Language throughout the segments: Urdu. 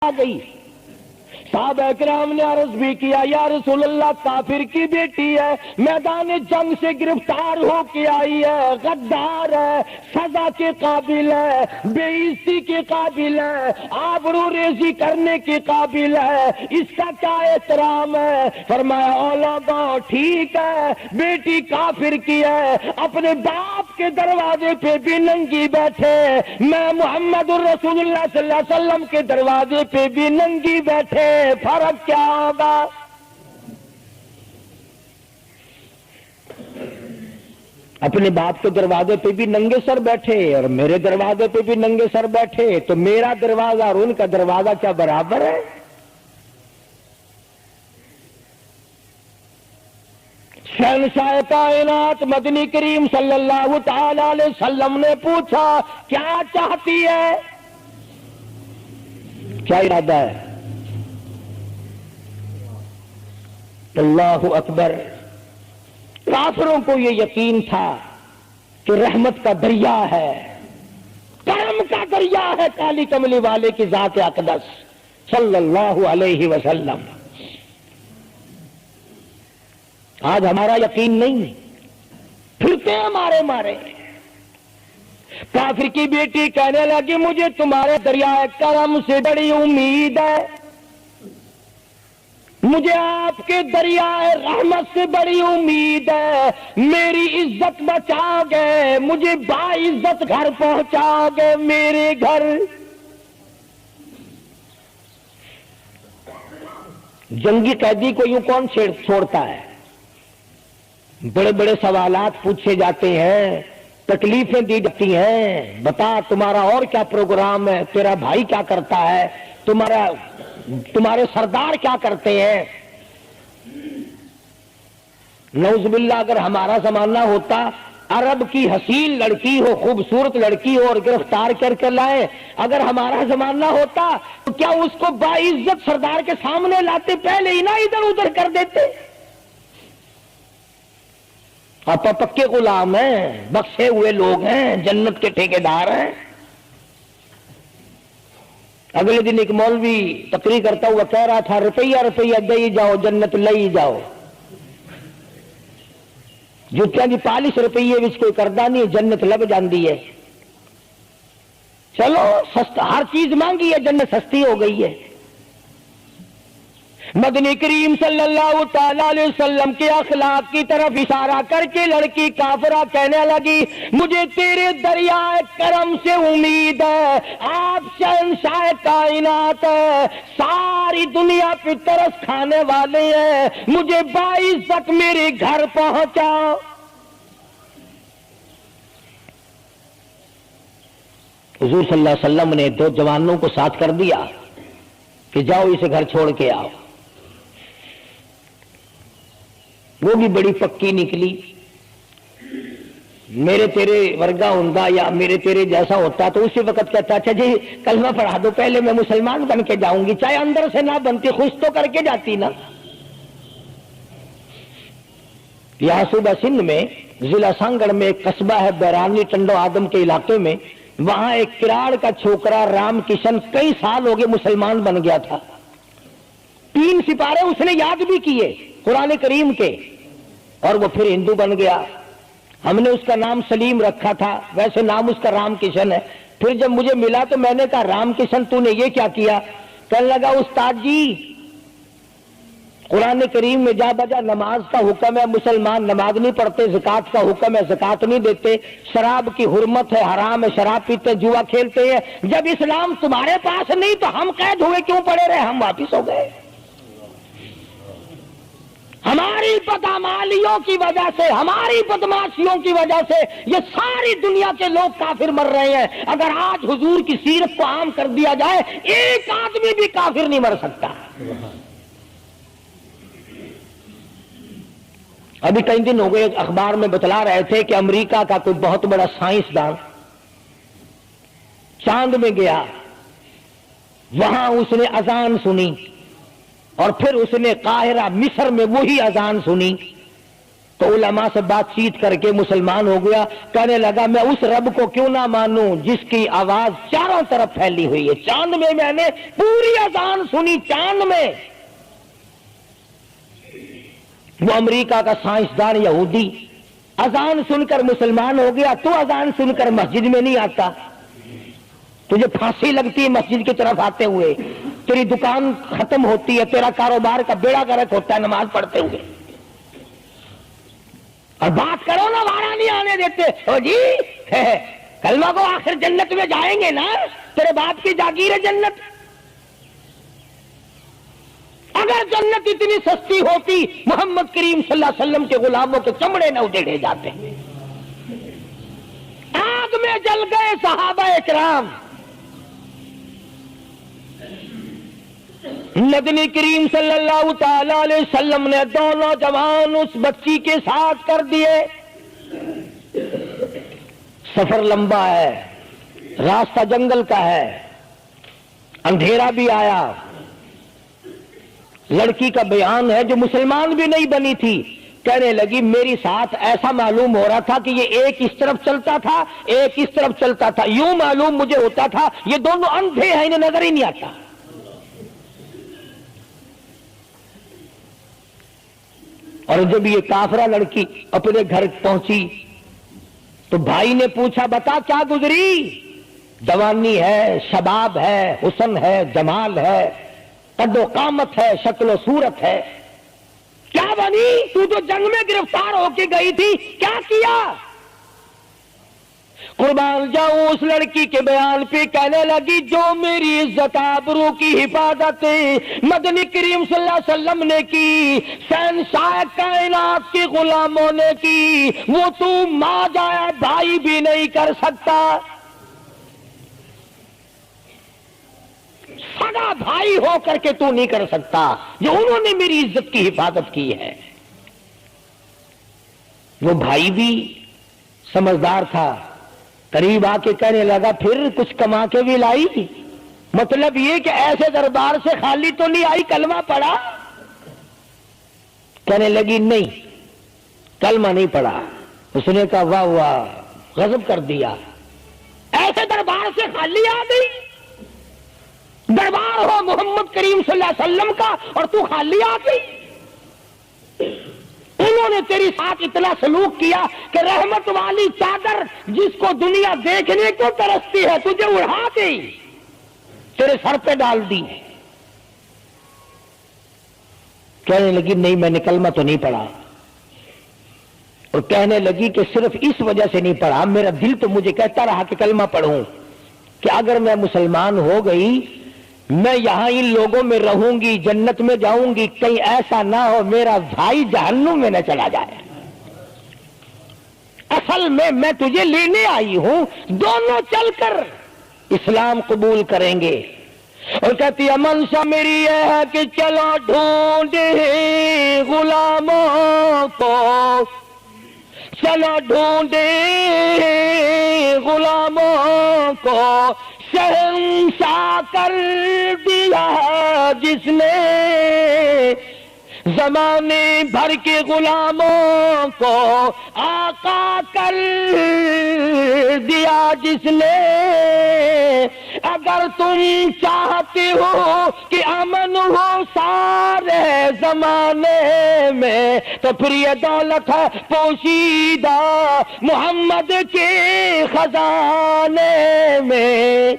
آ گئی. صحابہ کرام نے عرض بھی کیا یا رسول اللہ کافر کی بیٹی ہے, میدان جنگ سے گرفتار ہو کے آئی ہے, غدار ہے, سزا کے قابل ہے, بے عزتی کے قابل ہے, آبرو ریزی کرنے کے قابل ہے, اس کا کیا احترام ہے؟ فرمایا علماء ٹھیک ہے بیٹی کافر کی ہے, اپنے باپ کے دروازے پہ بھی ننگی بیٹھے, میں محمد الرسول اللہ صلی اللہ علیہ وسلم کے دروازے پہ بھی ننگی بیٹھے, فرق کیا ہوگا؟ اپنے باپ کے دروازے پہ بھی ننگے سر بیٹھے اور میرے دروازے پہ بھی ننگے سر بیٹھے, تو میرا دروازہ اور ان کا دروازہ کیا برابر ہے؟ شہنشاہ کائنات مدنی کریم صلی اللہ تعالی علیہ وسلم نے پوچھا کیا چاہتی ہے, کیا ارادہ ہے؟ اللہ اکبر. کافروں کو یہ یقین تھا کہ رحمت کا دریا ہے, کرم کا دریا ہے کالی کملی والے کی ذات اقدس صلی اللہ علیہ وسلم. آج ہمارا یقین نہیں, پھرتے ہیں مارے مارے. کافر کی بیٹی کہنے لگی مجھے تمہارے دریائے کرم سے بڑی امید ہے, مجھے آپ کے دریائے رحمت سے بڑی امید ہے, میری عزت بچا گئے, مجھے باعزت گھر پہنچا گئے, میرے گھر. جنگی قیدی کو یوں کون چھوڑتا ہے؟ بڑے بڑے سوالات پوچھے جاتے ہیں, تکلیفیں دی جاتی ہیں, بتا تمہارا اور کیا پروگرام ہے, تیرا بھائی کیا کرتا ہے, تمہارے سردار کیا کرتے ہیں. نعوذ باللہ اگر ہمارا زمانہ ہوتا, عرب کی حسین لڑکی ہو, خوبصورت لڑکی ہو اور گرفتار کر کے لائے, اگر ہمارا زمانہ ہوتا تو کیا اس کو باعزت سردار کے سامنے لاتے, پہلے ہی نہ ادھر ادھر کر دیتے. آپ پکے غلام ہیں, بخشے ہوئے لوگ ہیں, جنت کے ٹھیکیدار ہیں. اگلے دن ایک مولوی تقریر کرتا ہوا کہہ رہا تھا روپیہ روپیہ دے جاؤ جنت لئی جاؤ. جوتیاں دی پالش روپیے وچ کوئی کردا نہیں, جنت لب جاندی ہے. چلو سستا, ہر چیز مانگی ہے, جنت سستی ہو گئی ہے. مدنی کریم صلی اللہ تعالی علیہ وسلم کے اخلاق کی طرف اشارہ کر کے لڑکی کافرہ کہنے لگی مجھے تیرے دریائے کرم سے امید ہے, آپ شہنشاہ کائنات ہے, ساری دنیا پہ ترس کھانے والے ہیں, مجھے باعزت میرے گھر پہنچا. حضور صلی اللہ علیہ وسلم نے دو جوانوں کو ساتھ کر دیا کہ جاؤ اسے گھر چھوڑ کے آؤ. وہ بھی بڑی پکی نکلی. میرے تیرے ورگا ہوندا یا میرے تیرے جیسا ہوتا تو اسی وقت کہتا اچھا جی کلمہ پڑھا دو, پہلے میں مسلمان بن کے جاؤں گی, چاہے اندر سے نہ بنتی, خوش تو کر کے جاتی نا. یہاں صوبہ سندھ میں ضلع سانگڑ میں ایک قصبہ ہے بیرانی ٹنڈو آدم کے علاقے میں, وہاں ایک کراڑ کا چھوکرا رام کشن کئی سال ہو گئے مسلمان بن گیا تھا. 3 سپارے اس نے یاد بھی کیے قرآن کریم کے, اور وہ پھر ہندو بن گیا. ہم نے اس کا نام سلیم رکھا تھا, ویسے نام اس کا رام کشن ہے. پھر جب مجھے ملا تو میں نے کہا رام کشن تو نے یہ کیا کیا؟ کہنے لگا استاد جی قرآن کریم میں جا بجا نماز کا حکم ہے, مسلمان نماز نہیں پڑھتے, زکات کا حکم ہے, زکات نہیں دیتے, شراب کی حرمت ہے, حرام ہے, شراب پیتے, جوا کھیلتے ہیں. جب اسلام تمہارے پاس نہیں تو ہم قید ہوئے کیوں پڑے رہے, ہم واپس ہو گئے. ہماری بدعمالیوں کی وجہ سے, ہماری بدماشیوں کی وجہ سے یہ ساری دنیا کے لوگ کافر مر رہے ہیں. اگر آج حضور کی سیرت کو عام کر دیا جائے, ایک آدمی بھی کافر نہیں مر سکتا. ابھی کئی دن ہو گئے اخبار میں بتلا رہے تھے کہ امریکہ کا کوئی بہت بڑا سائنسدان چاند میں گیا, وہاں اس نے اذان سنی اور پھر اس نے قاہرہ مصر میں وہی اذان سنی تو علماء سے بات چیت کر کے مسلمان ہو گیا. کہنے لگا میں اس رب کو کیوں نہ مانوں جس کی آواز چاروں طرف پھیلی ہوئی ہے. چاند میں نے پوری اذان سنی, چاند میں. وہ امریکہ کا سائنسدان یہودی اذان سن کر مسلمان ہو گیا. تو اذان سن کر مسجد میں نہیں آتا, تجھے پھانسی لگتی ہے مسجد کی طرف آتے ہوئے, تیری دکان ختم ہوتی ہے, تیرا کاروبار کا بیڑا غرق ہوتا ہے نماز پڑھتے ہوئے, اور بات کرو نا وارا نہیں آنے دیتے. او جی کلمہ کو آخر جنت میں جائیں گے نا, تیرے باپ کی جاگیر ہے جنت. اگر جنت اتنی سستی ہوتی محمد کریم صلی اللہ علیہ وسلم کے غلاموں کے چمڑے نہ ادھیڑے جاتے. آگ میں جل گئے صحابہ اکرام. نبی کریم صلی اللہ تعالی علیہ وسلم نے دونوں جوان اس بچی کے ساتھ کر دیے. سفر لمبا ہے, راستہ جنگل کا ہے, اندھیرا بھی آیا. لڑکی کا بیان ہے جو مسلمان بھی نہیں بنی تھی, کہنے لگی میری ساتھ ایسا معلوم ہو رہا تھا کہ یہ ایک اس طرف چلتا تھا ایک اس طرف چلتا تھا, یوں معلوم مجھے ہوتا تھا یہ دونوں اندھے ہیں, انہیں نظر ہی نہیں آتا. اور جب یہ کافرہ لڑکی اپنے گھر پہنچی تو بھائی نے پوچھا بتا کیا گزری؟ جوانی ہے, شباب ہے, حسن ہے, جمال ہے, قد و قامت ہے, شکل و صورت ہے, کیا بنی؟ تو جنگ میں گرفتار ہو کے گئی تھی, کیا کیا؟ قربان جاؤں اس لڑکی کے بیان پہ کہنے لگی جو میری عزت آبرو کی حفاظت مدنی کریم صلی اللہ علیہ وسلم نے کی, شہنشاہ کائنات کے غلاموں نے کی, وہ تو ماں جایا بھائی بھی نہیں کر سکتا. سگا بھائی ہو کر کے تو نہیں کر سکتا جو انہوں نے میری عزت کی حفاظت کی ہے. وہ بھائی بھی سمجھدار تھا, قریب آ کے کہنے لگا پھر کچھ کما کے بھی لائی؟ مطلب یہ کہ ایسے دربار سے خالی تو نہیں آئی, کلمہ پڑھا؟ کہنے لگی نہیں کلمہ نہیں پڑھا. اس نے کہا واہ واہ, غضب کر دیا, ایسے دربار سے خالی آ گئی؟ دربار ہو محمد کریم صلی اللہ علیہ وسلم کا اور تو خالی آ گئی؟ انہوں نے تیری ساتھ اتنا سلوک کیا کہ رحمت والی چادر جس کو دنیا دیکھنے کو ترستی ہے تجھے اڑا گئی, تیرے سر پہ ڈال دی. کہنے لگی نہیں میں نے کلمہ تو نہیں پڑھا. اور کہنے لگی کہ صرف اس وجہ سے نہیں پڑھا, میرا دل تو مجھے کہتا رہا کہ کلمہ پڑھوں, کہ اگر میں مسلمان ہو گئی میں یہاں ان لوگوں میں رہوں گی, جنت میں جاؤں گی, کہیں ایسا نہ ہو میرا بھائی جہنم میں نہ چلا جائے. اصل میں تجھے لینے آئی ہوں, دونوں چل کر اسلام قبول کریں گے. اور کہتی ہے منشا میری یہ ہے کہ چلو ڈھونڈے غلاموں کو, چلو ڈھونڈے غلاموں کو, شہنشاہ کر دیا جس نے زمانے بھر کے غلاموں کو, آقا کر دیا جس نے. اگر تم چاہتے ہو کہ امن ہو سارے زمانے میں تو پھر یہ دولت ہے پوشیدہ محمد کے خزانے میں.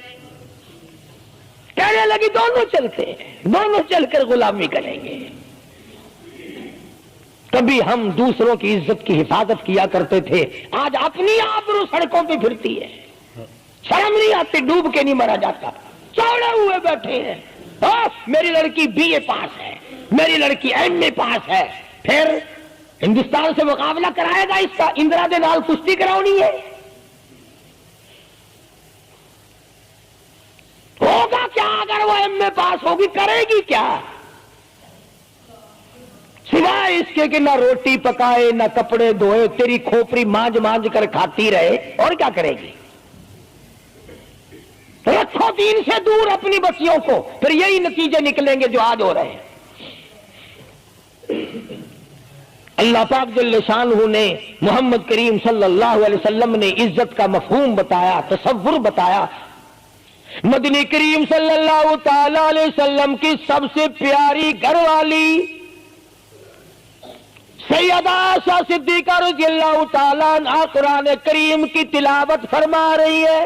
کہنے لگی دونوں چلتے ہیں, دونوں چل کر غلامی کریں گے. کبھی ہم دوسروں کی عزت کی حفاظت کیا کرتے تھے, آج اپنی آبرو سڑکوں پہ پھرتی ہے, شرم نہیں آتی, ڈوب کے نہیں مرا جاتا, چوڑے ہوئے بیٹھے ہیں. میری لڑکی بی اے پاس ہے, میری لڑکی ایم اے پاس ہے, پھر ہندوستان سے مقابلہ کرائے گا اس کا, اندرا دے نال کشتی کراؤنی ہے. ہوگا کیا اگر وہ ایم اے پاس ہوگی, کرے گی کیا سوائے اس کے کہ نہ روٹی پکائے نہ کپڑے دھوئے, تیری کھوپڑی مانج مانج کر کھاتی رہے, اور کیا کرے گی؟ رکھو دین سے دور اپنی بچیوں کو, پھر یہی نتیجے نکلیں گے جو آج ہو رہے ہیں. اللہ پاک جل شانہ نے محمد کریم صلی اللہ علیہ وسلم نے عزت کا مفہوم بتایا، تصور بتایا۔ مدنی کریم صلی اللہ تعالی علیہ وسلم کی سب سے پیاری گھر والی سیدہ عائشہ صدیقہ رضی اللہ تعالیٰ عنہ قرآن کریم کی تلاوت فرما رہی ہے۔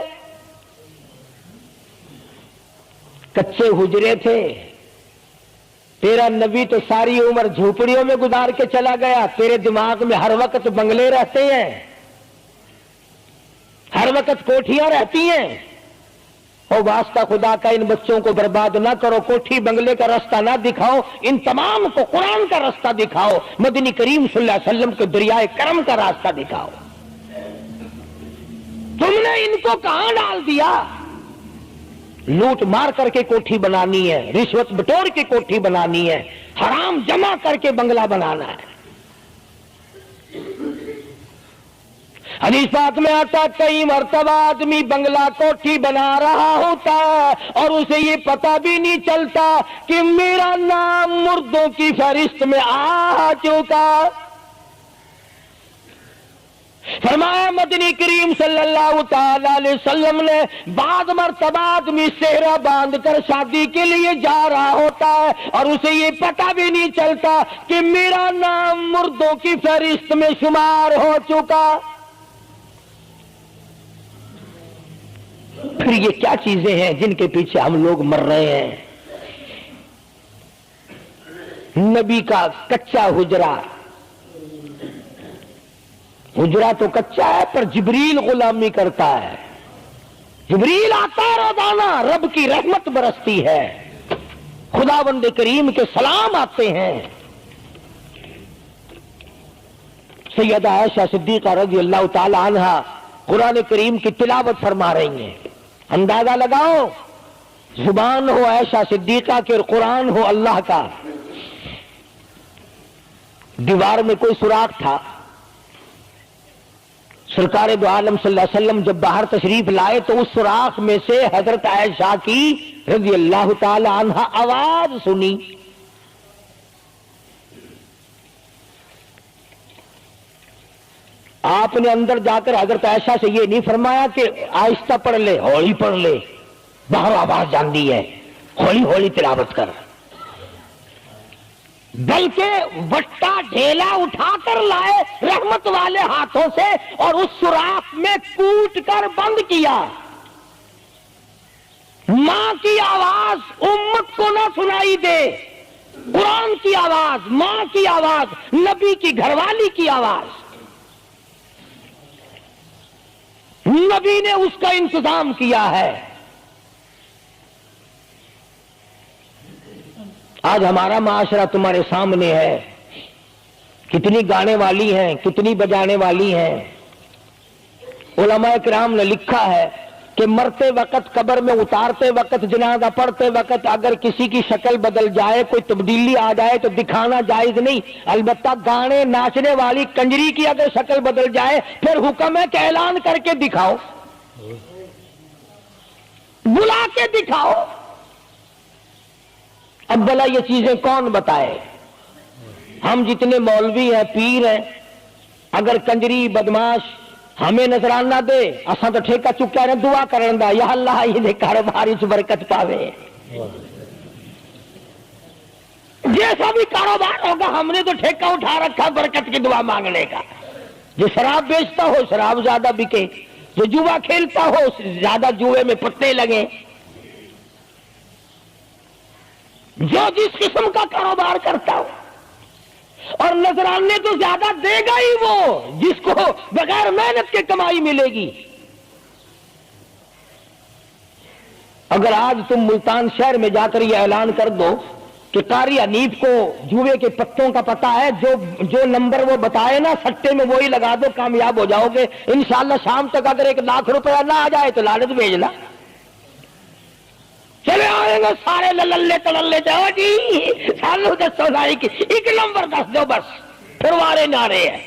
کچے حجرے تھے، تیرا نبی تو ساری عمر جھوپڑیوں میں گزار کے چلا گیا، تیرے دماغ میں ہر وقت بنگلے رہتے ہیں، ہر وقت کوٹھیاں رہتی ہیں۔ اور واسطہ خدا کا ان بچوں کو برباد نہ کرو، کوٹھی بنگلے کا راستہ نہ دکھاؤ، ان تمام کو قرآن کا راستہ دکھاؤ، مدنی کریم صلی اللہ علیہ وسلم کے دریائے کرم کا راستہ دکھاؤ۔ تم نے ان کو کہاں ڈال دیا؟ لوٹ مار کر کے کوٹھی بنانی ہے، رشوت بٹور کے کوٹھی بنانی ہے، حرام جمع کر کے بنگلہ بنانا ہے۔ حدیث پاک میں آتا کئی مرتبہ آدمی بنگلہ کوٹھی بنا رہا ہوتا ہے اور اسے یہ پتہ بھی نہیں چلتا کہ میرا نام مردوں کی فہرست میں آ چکا۔ فرمایا مدنی کریم صلی اللہ تعالی علیہ وسلم نے بعض مرتبہ آدمی صحرا باندھ کر شادی کے لیے جا رہا ہوتا ہے اور اسے یہ پتہ بھی نہیں چلتا کہ میرا نام مردوں کی فہرست میں شمار ہو چکا۔ پھر یہ کیا چیزیں ہیں جن کے پیچھے ہم لوگ مر رہے ہیں؟ نبی کا کچا حجرہ، حجرہ تو کچا ہے پر جبریل غلامی کرتا ہے، جبریل آتا ہے روزانہ، رب کی رحمت برستی ہے، خداوند کریم کے سلام آتے ہیں۔ سیدہ عائشہ صدیقہ رضی اللہ تعالی عنہا قرآن کریم کی تلاوت فرما رہی ہیں۔ اندازہ لگاؤ، زبان ہو عائشہ صدیقہ کے اور قرآن ہو اللہ کا۔ دیوار میں کوئی سوراخ تھا، سرکار دو عالم صلی اللہ علیہ وسلم جب باہر تشریف لائے تو اس سوراخ میں سے حضرت عائشہ کی رضی اللہ تعالی عنہا آواز سنی۔ آپ نے اندر جا کر حضرت عائشہ سے یہ نہیں فرمایا کہ آہستہ پڑھ لے، ہولی پڑھ لے، باہر آواز جاندی ہے، ہولی ہولی تلاوت کر، بلکہ وٹا ڈھیلا اٹھا کر لائے رحمت والے ہاتھوں سے اور اس سوراخ میں کوٹ کر بند کیا۔ ماں کی آواز امت کو نہ سنائی دے، قرآن کی آواز، ماں کی آواز، نبی کی گھر والی کی آواز، نبی نے اس کا انتظام کیا ہے۔ آج ہمارا معاشرہ تمہارے سامنے ہے، کتنی گانے والی ہیں، کتنی بجانے والی ہیں۔ علماء کرام نے لکھا ہے کہ مرتے وقت، قبر میں اتارتے وقت، جنازہ پڑھتے وقت اگر کسی کی شکل بدل جائے، کوئی تبدیلی آ جائے تو دکھانا جائز نہیں، البتہ گانے ناچنے والی کنجری کی اگر شکل بدل جائے پھر حکم ہے کہ اعلان کر کے دکھاؤ، بلا کے دکھاؤ۔ اب بھلا یہ چیزیں کون بتائے؟ ہم جتنے مولوی ہیں، پیر ہیں، اگر کنجری بدماش ہمیں نظران نہ دے، اساں تو ٹھیکہ چکا رہے دعا کرن دا، یا اللہ یہ کاروبار اس برکت پاوے۔ جیسا بھی کاروبار ہوگا ہم نے تو ٹھیکہ اٹھا رکھا برکت کی دعا مانگنے کا۔ جو شراب بیچتا ہو شراب زیادہ بکے، جو جوا کھیلتا ہو زیادہ جوئے میں پتے لگے، جو جس قسم کا کاروبار کرتا ہو، اور نذرانے تو زیادہ دے گا ہی وہ جس کو بغیر محنت کے کمائی ملے گی۔ اگر آج تم ملتان شہر میں جا کر یہ اعلان کر دو کہ قاری حنیف کو جوئے کے پتوں کا پتہ ہے، جو نمبر وہ بتائے نا سٹے میں وہی لگا دو، کامیاب ہو جاؤ گے انشاءاللہ۔ شام تک اگر 1 لاکھ روپیہ نہ آ جائے تو لالچ بھیجنا، چلے آئیں گے سارے للے تللے، جاؤ جی سالو دسو ساری کی 1 نمبر دس دو بس، پھر وارے نعرے ہیں۔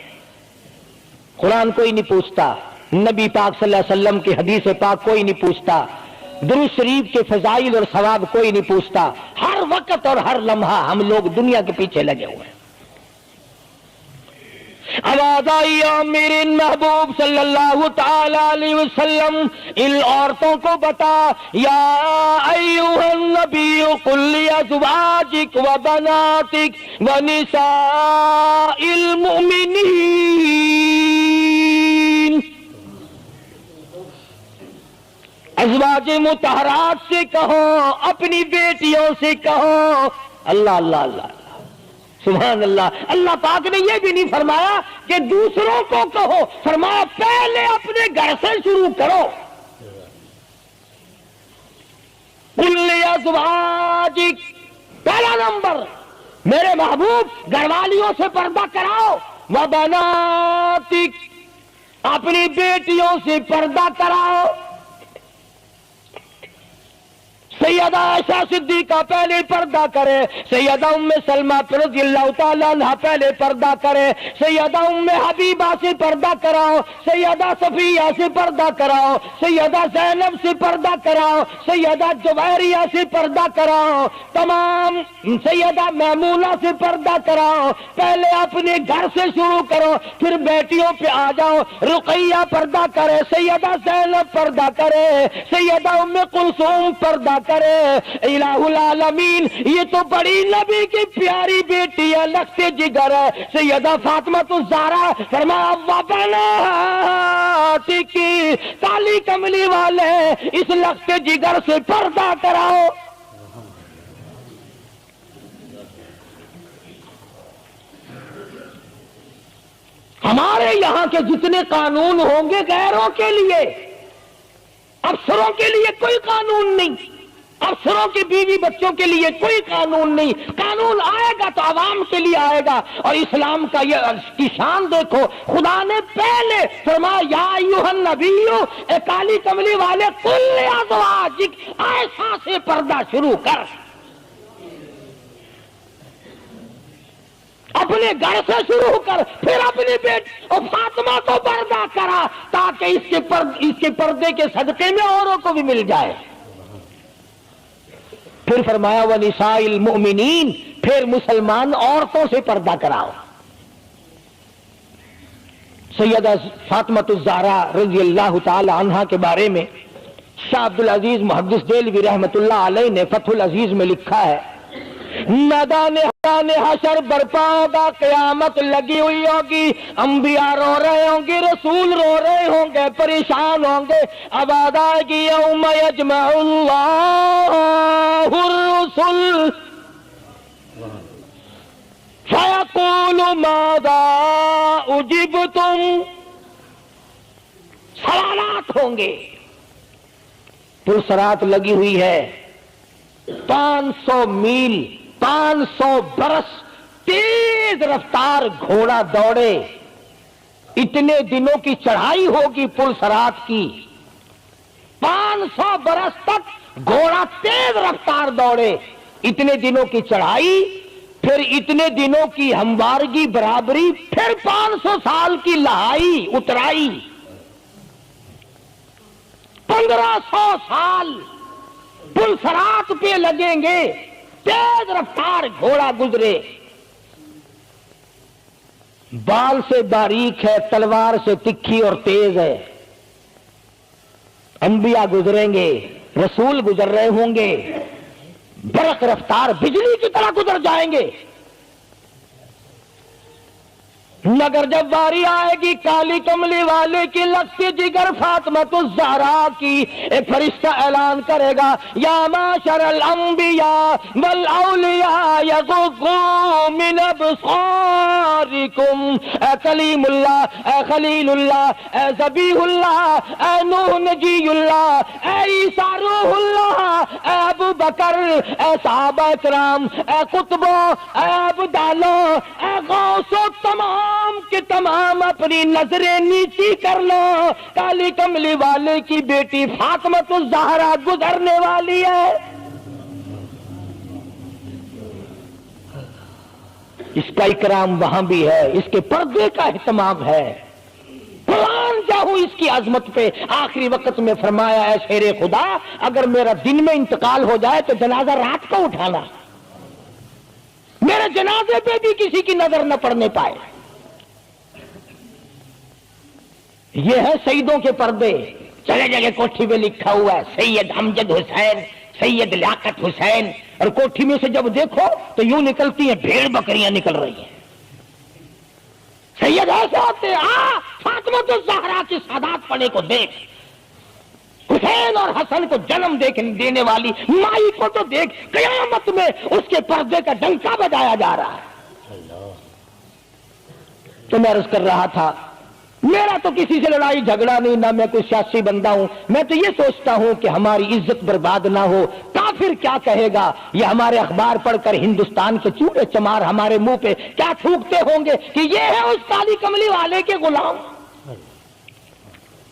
قرآن کوئی نہیں پوچھتا، نبی پاک صلی اللہ علیہ وسلم کی حدیث پاک کوئی نہیں پوچھتا، درود شریف کے فضائل اور ثواب کوئی نہیں پوچھتا۔ ہر وقت اور ہر لمحہ ہم لوگ دنیا کے پیچھے لگے ہوئے ہیں۔ آواز آئی میرے محبوب صلی اللہ تعالی علیہ وسلم ان عورتوں کو بتا، یا ایھا النبی قل لازواجک و بناتک و نساء المؤمنین، ازواج مطہرات سے کہو، اپنی بیٹیوں سے کہو۔ اللہ اللہ اللہ سبحان اللہ۔ اللہ پاک نے یہ بھی نہیں فرمایا کہ دوسروں کو کہو، فرمایا پہلے اپنے گھر سے شروع کرو۔ قل لازواجک، پہلا نمبر میرے محبوب گھر والیوں سے پردہ کراؤ، وبناتک، اپنی بیٹیوں سے پردہ کراؤ۔ سیدہ عائشہ صدیقہ پہلے پردہ کرے، سیدہ ام سلمہ رضی اللہ تعالیٰ عنہ پہلے پردہ کرے، سیدہ ام حبیبہ سے پردہ کراؤ، سیدہ صفیہ سے پردہ کراؤ، سیدہ زینب سے پردہ کراؤ، سیدہ جویریہ سے پردہ کراؤ، تمام سیدہ میمونہ سے پردہ کراؤ۔ پہلے اپنے گھر سے شروع کرو، پھر بیٹیوں پہ آ جاؤ۔ رقیہ پردہ کرے، سیدہ زینب پردہ کرے، سیدہ ام کلثوم پردہ کرے۔ الہ العالمین، یہ تو بڑی نبی کی پیاری بیٹی ہے، لخت جگر ہے، سیدہ فاطمہ الزہرا، فرمایا وبناتک، کالی کملی والے اس لخت جگر سے پردہ کراؤ۔ ہمارے یہاں کے جتنے قانون ہوں گے غیروں کے لیے، افسروں کے لیے کوئی قانون نہیں، افسروں کی بیوی بچوں کے لیے کوئی قانون نہیں۔ قانون آئے گا تو عوام کے لیے آئے گا۔ اور اسلام کا یہ کی شان دیکھو، خدا نے پہلے فرمایا یا ایھا النبی، اے کالی کملی والے، قل لازواجک، عائشہ سے پردہ شروع کر، اپنے گھر سے شروع کر، پھر اپنی بیٹی اور فاطمہ کو پردہ کرا، تاکہ اس کے پردے کے صدقے میں اوروں کو بھی مل جائے۔ پھر فرمایا وَنِسَاءِ الْمُؤْمِنِينَ، پھر مسلمان عورتوں سے پردہ کراؤ۔ سیدہ فاطمہ الزہرا رضی اللہ تعالی عنہا کے بارے میں شاہ عبد العزیز محدث دہلوی رحمۃ اللہ علیہ نے فتح العزیز میں لکھا ہے، میدان حشر برپا ہوگا، قیامت لگی ہوئی ہوگی، انبیاء رو رہے ہوں گے، رسول رو رہے ہوں گے، پریشان ہوں گے۔ آواز آئے گی یوم یجمع اللہ الرسل فیقول ماذا اجبتم، سوالات ہوں گے۔ پرسرات لگی ہوئی ہے، 500 میل 500 برس تیز رفتار گھوڑا دوڑے، اتنے دنوں کی چڑھائی ہوگی پرسرات کی، 500 برس تک گھوڑا تیز رفتار دوڑے، اتنے دنوں کی چڑھائی، پھر اتنے دنوں کی ہموارگی برابری، پھر 500 سال کی لہائی اترائی، 1500 سال پلسرات پہ لگیں گے، تیز رفتار گھوڑا گزرے، بال سے باریک ہے، تلوار سے تکھی اور تیز ہے۔ انبیاء گزریں گے، رسول گزر رہے ہوں گے، برق رفتار بجلی کی طرح گزر جائیں گے، مگر جب باری آئے گی کالی کملی والے کی لخت جگر فاطمہ الزہرا کی، ایک فرشتہ اعلان کرے گا یا معاشر الانبیاء والاولیاء یغضوا من ابصارکم، اے کلیم اللہ، اے خلیل اللہ، اے ذبیح اللہ، اے نوح نجی اللہ، اے عیسیٰ روح اللہ، اے ابو بکر، اے صحابہ کرام، اے قطبوں، اے ابدالوں، اے غوثوں، تمام کے تمام اپنی نظریں نیچی کر لو، کالی کملی والے کی بیٹی فاطمہ الزہرا گزرنے والی ہے۔ اس کا اکرام وہاں بھی ہے، اس کے پردے کا اہتمام ہے۔ قرآن جاؤ اس کی عظمت پہ، آخری وقت میں فرمایا اے شیر خدا، اگر میرا دن میں انتقال ہو جائے تو جنازہ رات کو اٹھانا، میرے جنازے پہ بھی کسی کی نظر نہ پڑنے پائے۔ یہ ہے سیدوں کے پردے. چلے جگہ کوٹھی پہ لکھا ہوا ہے سید امجد حسین، سید لیاقت حسین، اور کوٹھی میں سے جب دیکھو تو یوں نکلتی ہیں بھیڑ بکریاں نکل رہی ہیں. سید ایسے ہوتے فاطمہ الزہرا کی سادات پڑے کو دیکھ، حسین اور حسن کو جنم دینے والی مائی کو تو دیکھ، قیامت میں اس کے پردے کا ڈنکا بجایا جا رہا ہے. تو میں عرض کر رہا تھا میرا تو کسی سے لڑائی جھگڑا نہیں، نہ میں کوئی سیاسی بندہ ہوں. میں تو یہ سوچتا ہوں کہ ہماری عزت برباد نہ ہو. کافر کیا کہے گا؟ یہ ہمارے اخبار پڑھ کر ہندوستان کے چوڑے چمار ہمارے منہ پہ کیا تھوکتے ہوں گے کہ یہ ہے اس کالی کملی والے کے غلام.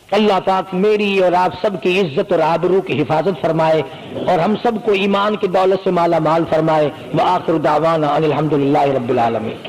اللہ پاک میری اور آپ سب کی عزت اور آبرو کی حفاظت فرمائے اور ہم سب کو ایمان کی دولت سے مالا مال فرمائے. وآخر دعوانا ان الحمدللہ رب العالمین.